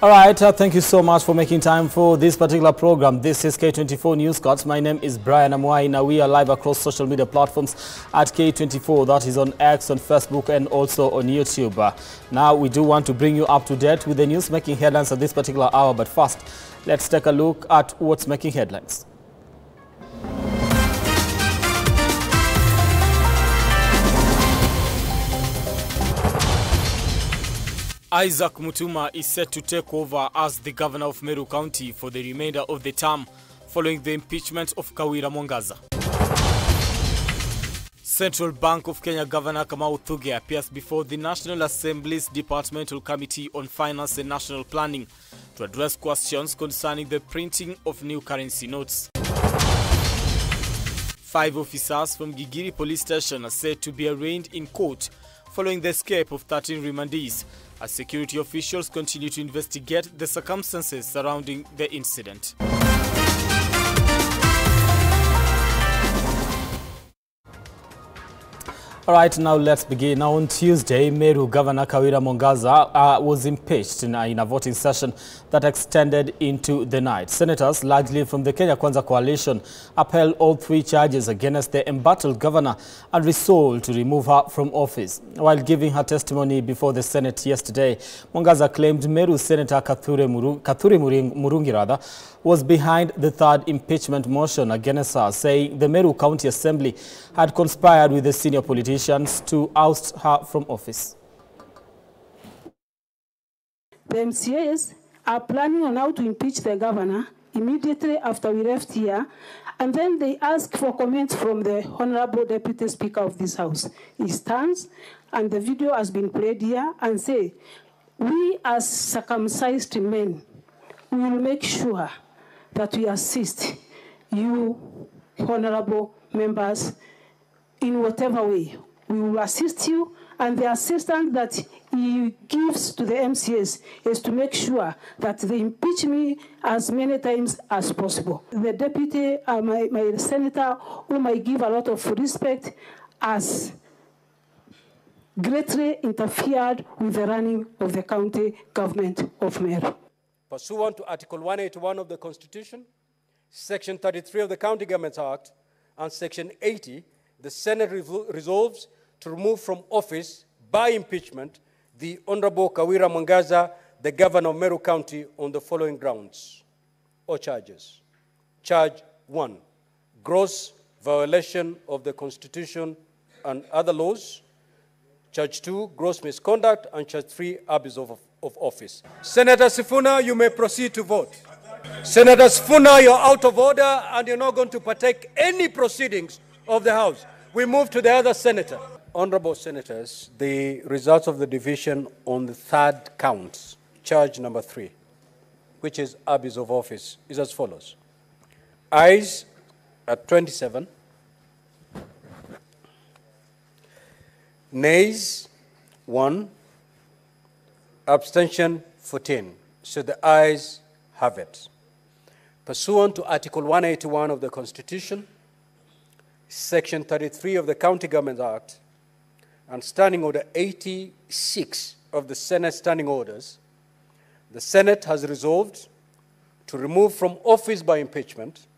All right, thank you so much for making time for this particular program. This is K24 News Cuts. My name is Brian Amwai. Now we are live across social media platforms at K24. That is on X, on Facebook, and also on YouTube. Now we do want to bring you up to date with the news making headlines at this particular hour. But first, let's take a look at what's making headlines. Isaac Mutuma is set to take over as the governor of Meru County for the remainder of the term following the impeachment of Kawira Mwangaza. Central Bank of Kenya Governor Kamau Thuge appears before the National Assembly's Departmental Committee on Finance and National Planning to address questions concerning the printing of new currency notes. 5 officers from Gigiri Police Station are said to be arraigned in court following the escape of 13 remandees, as security officials continue to investigate the circumstances surrounding the incident. All right, now let's begin. Now on Tuesday, Meru Governor Kawira Mwangaza was impeached in a voting session that extended into the night. Senators, largely from the Kenya Kwanza coalition, upheld all 3 charges against the embattled governor and resolved to remove her from office. While giving her testimony before the Senate yesterday, Mwangaza claimed Meru Senator Kathure Murungi was behind the 3rd impeachment motion against her, saying the Meru County Assembly had conspired with the senior politicians to oust her from office. The MCAs are planning on how to impeach the governor immediately after we left here, and then they ask for comments from the Honorable Deputy Speaker of this House. He stands, and the video has been played here, and say, we as circumcised men, we will make sure that we assist you, honorable members, in whatever way. We will assist you, and the assistance that he gives to the MCAs is to make sure that they impeach me as many times as possible. The deputy, my senator, whom I give a lot of respect, has greatly interfered with the running of the county government of Meru. Pursuant to Article 181 of the Constitution, Section 33 of the County Governments Act, and Section 80, the Senate resolves to remove from office by impeachment the Honorable Kawira Mwangaza, the Governor of Meru County, on the following grounds or charges. Charge 1, gross violation of the Constitution and other laws. Charge 2, gross misconduct. And charge 3, abuse of office. Senator Sifuna, you may proceed to vote. Senator Sifuna, you're out of order and you're not going to partake any proceedings of the House. We move to the other senator. Honorable senators, the results of the division on the 3rd count, charge number 3, which is abuse of office, is as follows. Ayes at 27, nays 1, abstention 14. So the ayes have it. Pursuant to Article 181 of the Constitution, Section 33 of the County Government Act, and Standing Order 86 of the Senate Standing Orders, the Senate has resolved to remove from office by impeachment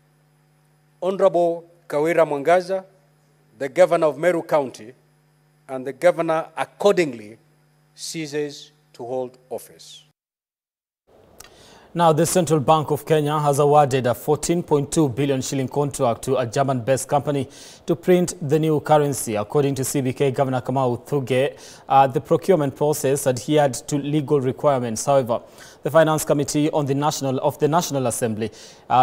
Honorable Kawira Mwangaza, the Governor of Meru County, and the Governor accordingly ceases to hold office. Now, the Central Bank of Kenya has awarded a 14.2 billion shilling contract to a German-based company to print the new currency. According to CBK Governor Kamau Thuge, the procurement process adhered to legal requirements. However, the Finance Committee on the National Assembly,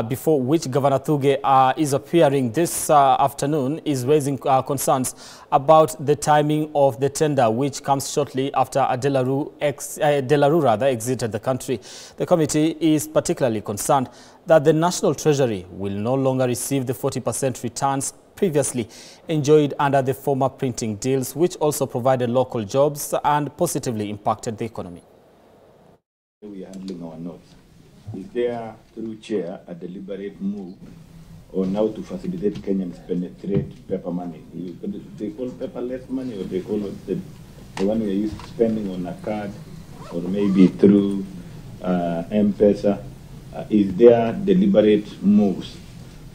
before which Governor Thuge is appearing this afternoon, is raising concerns about the timing of the tender, which comes shortly after Delaru exited the country. The committee is particularly concerned that the National Treasury will no longer receive the 40% returns previously enjoyed under the former printing deals, which also provided local jobs and positively impacted the economy. We are handling our notes. Is there, through Chair, a deliberate move on how to facilitate Kenyans penetrate paper money? They call paperless money, or they call it the one we are used to spending on a card, or maybe through M-Pesa, is there deliberate moves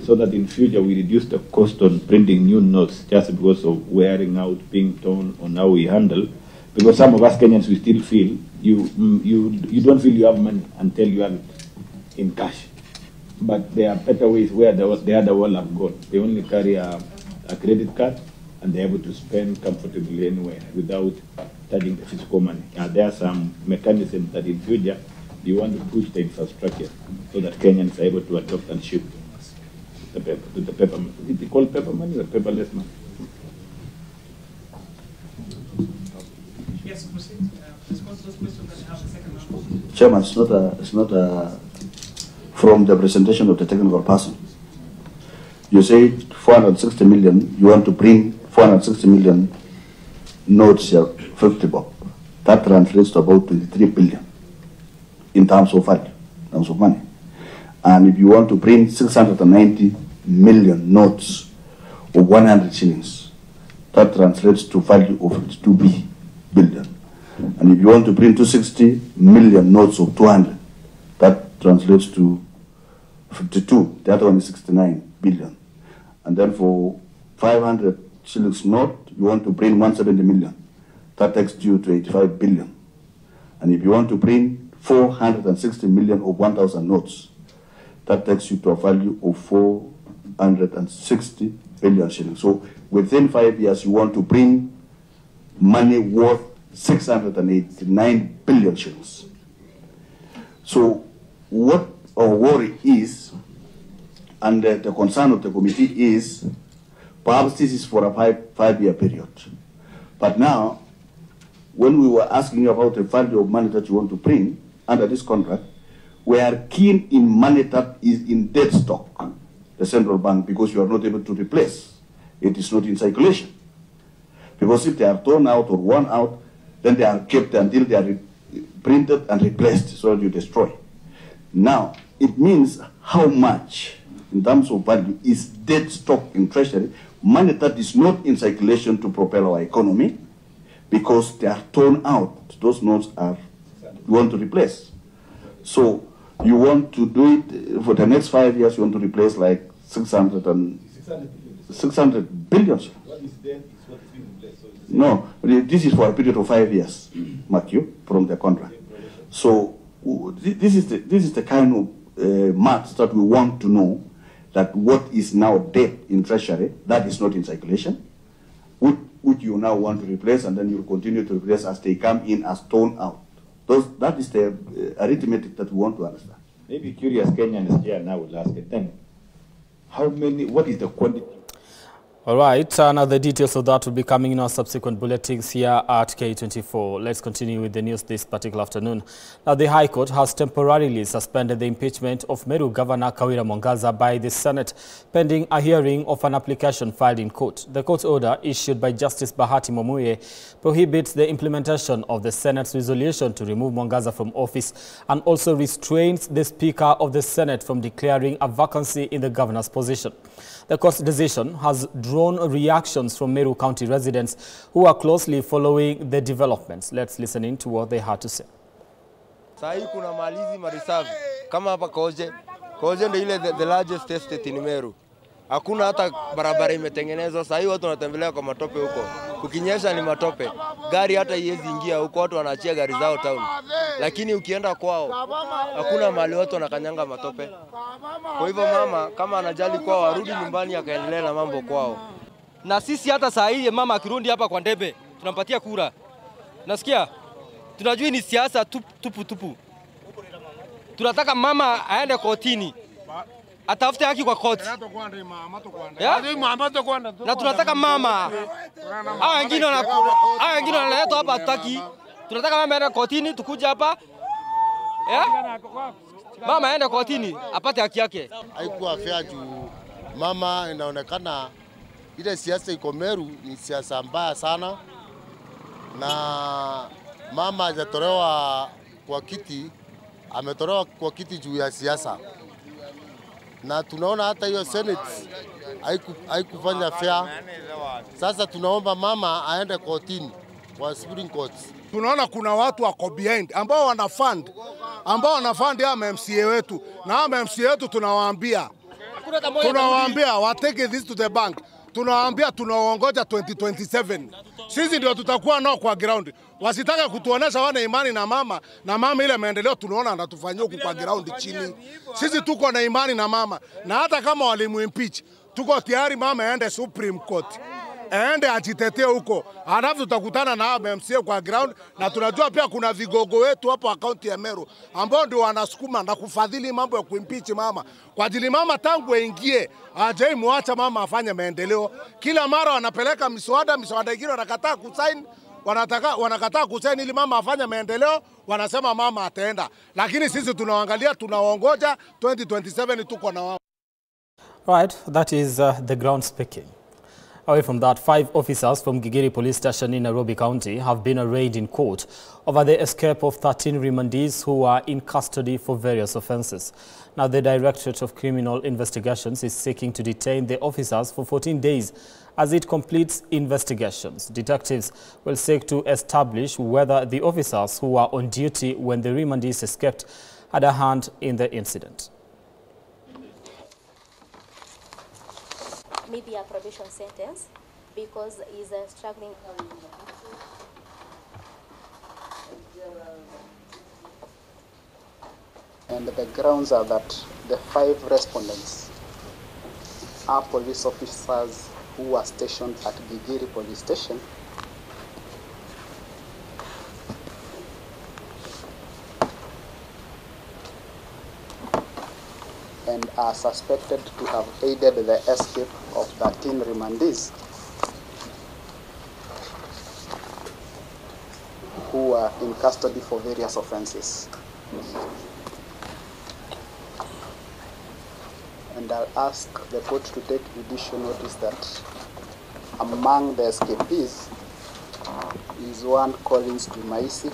so that in future we reduce the cost on printing new notes just because of wearing out, being torn, on how we handle? Because some of us Kenyans, we still feel you don't feel you have money until you have it in cash. But there are better ways where the other world have gone. They only carry a credit card and they're able to spend comfortably anywhere without touching the physical money. There are some mechanisms that in future you want to push the infrastructure so that Kenyans are able to adopt and shift the paper money. Is it called paper money or paperless money? Yes, proceed. Response to those questions that have a second round. Chairman, it's not from the presentation of the technical person. You say 460 million, you want to bring 460 million notes here, 50 bob. That translates to about 23 billion in terms of value, in terms of money. And if you want to bring 690 million notes of 100 shillings, that translates to value of 52 billion. And if you want to print 260 million notes of 200, that translates to 52. The other one is 69 billion. And then for 500 shillings note, you want to print 170 million. That takes you to 85 billion. And if you want to print 460 million of 1,000 notes, that takes you to a value of 460 billion shillings. So within 5 years, you want to bring money worth 689 billion shillings. So what our worry is, and the concern of the committee is, perhaps this is for a five-year period. But now, when we were asking you about the value of money that you want to bring under this contract, we are keen in money that is in dead stock, the central bank, because you are not able to replace. It is not in circulation. Because if they are torn out or worn out, then they are kept until they are printed and replaced so that you destroy. Now, it means how much, in terms of value, is dead stock in treasury, money that is not in circulation to propel our economy, because they are torn out. Those notes are, you want to replace. So you want to do it for the next 5 years, you want to replace like 600 billion. What is there is what is being replaced. No, this is for a period of 5 years, mark you, from the contract. So this is the kind of maths that we want to know, that what is now dead in treasury, that is not in circulation, which you now want to replace, and then you will continue to replace as they come in as torn out. That is the arithmetic that we want to understand. Maybe curious Kenyans here now will ask it then. What is the quantity? All right, now the details of that will be coming in our subsequent bulletins here at K24. Let's continue with the news this particular afternoon. Now, the High Court has temporarily suspended the impeachment of Meru Governor Kawira Mwangaza by the Senate, pending a hearing of an application filed in court. The court order, issued by Justice Bahati Momuye, prohibits the implementation of the Senate's resolution to remove Mwangaza from office and also restrains the Speaker of the Senate from declaring a vacancy in the governor's position. The court's decision has drawn reactions from Meru County residents who are closely following the developments. Let's listen in to what they had to say. Sahi kuna malizi marisavi kama hapa Koje. Koje ndio ile the largest estate in Meru. Hakuna hata barabara imetengenezwa. Sahi watu wanatembelea kwa matope huko. Kukinyesha ni matope. Gari hata iwezi ingia huko, watu wanaachia gari zao town. Lakini ukienda kwao hakuna mahali watu wanakanyanga matope. Kwa hivyo mama kama anajali kwao arudi nyumbani akaendelea na mambo kwao. Na sisi hata saa hii mama akirundi hapa kwa Ndebe tunampatia kura. Nasikia tunajua ni siasa tupu. Tunataka mama aende kotini. Atafute haki kwa koti. Na tunataka mama. Hao wengine wanaletwa hapa hataki. Tunataka mama aende kotini, tukuja hapa. Mama aende kotini apate haki yake. Haikuwa fair juu mama inaonekana ile siasa iko Meru ni siasa mbaya sana, na mama hajatolewa kwa kiti, ametolewa kwa kiti juu ya siasa. Na tunaona hata hiyo Senate haikufanya fair. Sasa tunaomba mama aende kotini kwa Supreme Court tunaona kuna watu wako behind ambao wana fund ya MCA wetu, na MCA wetu tunawaambia wateke this to the bank. Tunawaambia tunaongoja 2027. Sisi ndio tutakuwa nao kwa ground. Wasitaka kutuonesha wana imani na mama ile maendeleo tunaona anatufanyia huku kwa ground chini. Sisi tuko na imani na mama, na hata kama walimuimpeach tuko tayari mama aende Supreme Court, aende ajitetee huko, halafu tutakutana na MCA kwa ground. Na tunajua pia kuna vigogo wetu hapo akaunti ya Meru ambao ndio wanasukuma na kufadhili mambo ya kuimpeach mama, kwa ajili mama tangu aingie hajai muacha mama afanye maendeleo. Kila mara wanapeleka miswada ingine wanakataa kusign, wanakataa kusaini ili mama afanye maendeleo, wanasema mama ataenda. Lakini sisi tunaangalia, tunaongoja 2027 tuko na wao. Right, that is the ground speaking. Away from that, 5 officers from Gigiri Police Station in Nairobi County have been arraigned in court over the escape of 13 remandees who are in custody for various offences. Now, the Directorate of Criminal Investigations is seeking to detain the officers for 14 days as it completes investigations. Detectives will seek to establish whether the officers who were on duty when the remandees escaped had a hand in the incident. Maybe a probation sentence because he's struggling. And the grounds are that the 5 respondents are police officers who were stationed at Gigiri Police Station and are suspected to have aided the escape of 13 remandees who are in custody for various offences. And I'll ask the court to take judicial notice that among the escapees is one Collins Jumaisi,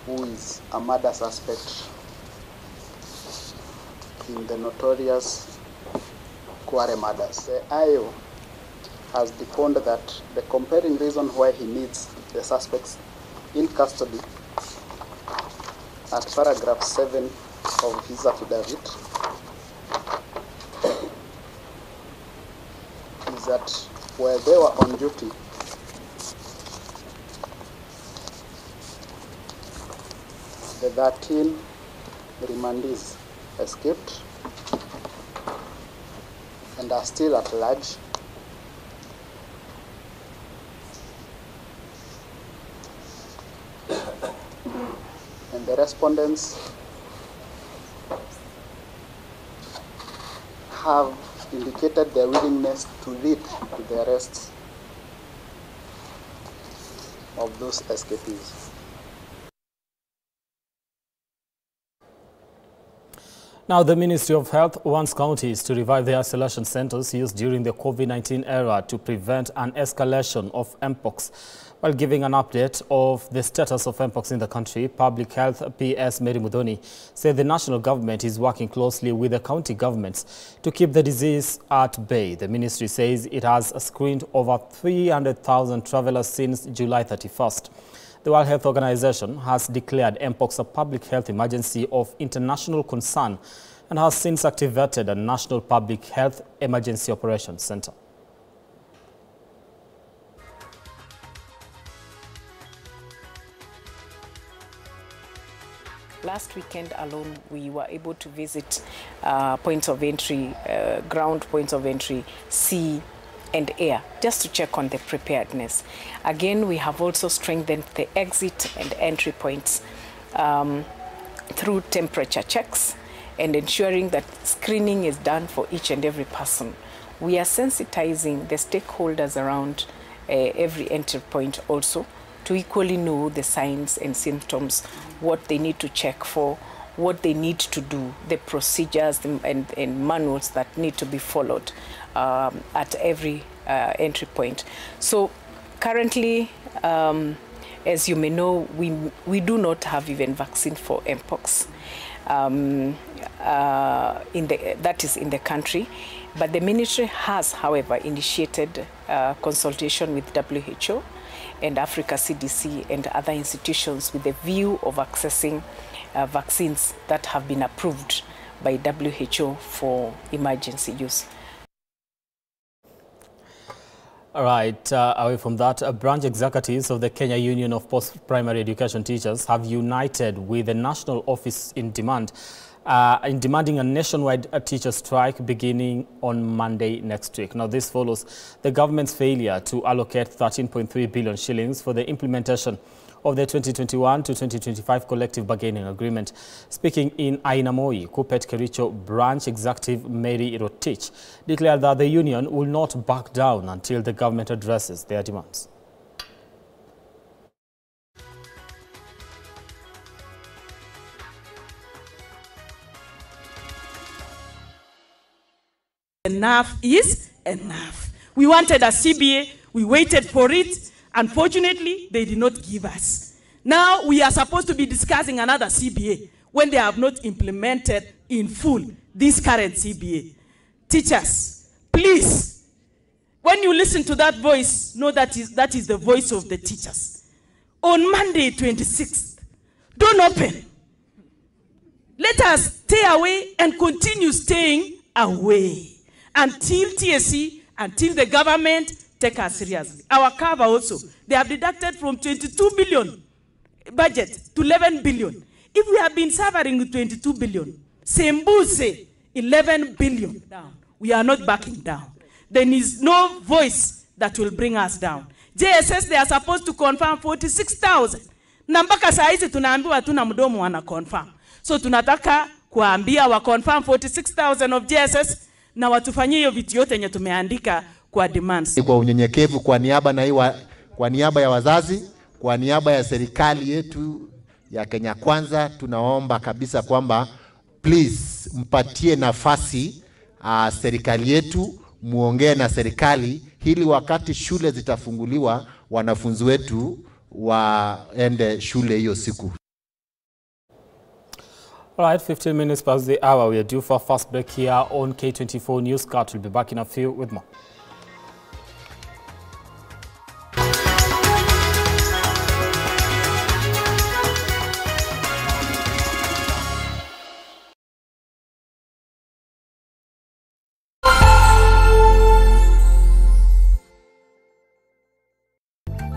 who is a murder suspect in the notorious Kware murders. The IO has defined that the compelling reason why he needs the suspects in custody at paragraph 7 of his affidavit is that where they were on duty, the 13 remandees escaped and are still at large. And the respondents have indicated their willingness to lead to the arrest of those escapees. Now, the Ministry of Health wants counties to revive the isolation centers used during the COVID-19 era to prevent an escalation of mpox. While giving an update of the status of mpox in the country, Public Health PS Mary Mudhoni said the national government is working closely with the county governments to keep the disease at bay. The ministry says it has screened over 300,000 travelers since July 31st. The World Health Organization has declared mpox a public health emergency of international concern and has since activated a National Public Health Emergency Operations Center. Last weekend alone, we were able to visit points of entry, ground points of entry, sea and air, just to check on the preparedness. Again, we have also strengthened the exit and entry points through temperature checks and ensuring that screening is done for each and every person. We are sensitizing the stakeholders around every entry point also to equally know the signs and symptoms, what they need to check for, what they need to do, the procedures and manuals that need to be followed at every entry point. So currently, As you may know, we do not have even vaccine for mpox. That is in the country. But the ministry has, however, initiated consultation with WHO and Africa CDC and other institutions with the view of accessing vaccines that have been approved by WHO for emergency use. All right, away from that, branch executives of the Kenya Union of Post-Primary Education Teachers have united with the national office in demanding a nationwide teacher strike beginning on Monday next week. Now, this follows the government's failure to allocate 13.3 billion shillings for the implementation of the 2021 to 2025 collective bargaining agreement. Speaking in Ainamoi, Kupet Kericho branch executive Mary Rotich declared that the union will not back down until the government addresses their demands. Enough is enough. We wanted a CBA, we waited for it. Unfortunately, they did not give us. Now we are supposed to be discussing another CBA when they have not implemented in full this current CBA. Teachers, please, when you listen to that voice, know that is the voice of the teachers. On Monday, 26th, don't open. Let us stay away and continue staying away until TSC, until the government take us seriously. Our cover also, they have deducted from 22 billion budget to 11 billion. If we have been suffering with 22 billion, Sembuse 11 billion down, we are not backing down. There is no voice that will bring us down. JSS, they are supposed to confirm 46,000. Na mpaka saa hizi tunaambiwa hatuna mdomo wana confirm. So tunataka kuambia wa confirm 46,000 of JSS na watufanyie hiyo vitu yote yenye tumeandika kwa demands. Kwa unyenyekevu kwa niaba ya wazazi, kwa niaba ya serikali yetu ya Kenya Kwanza, tunaomba kabisa kwamba please mpatie nafasi serikali yetu, muongee na serikali ili wakati shule zitafunguliwa wanafunzi wetu waende shule hiyo siku. All right, 15 minutes past the hour. We are due for a fast break here on K24 Newscast. We'll be back in a few with more.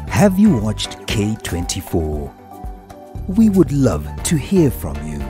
Have you watched K24? We would love to hear from you.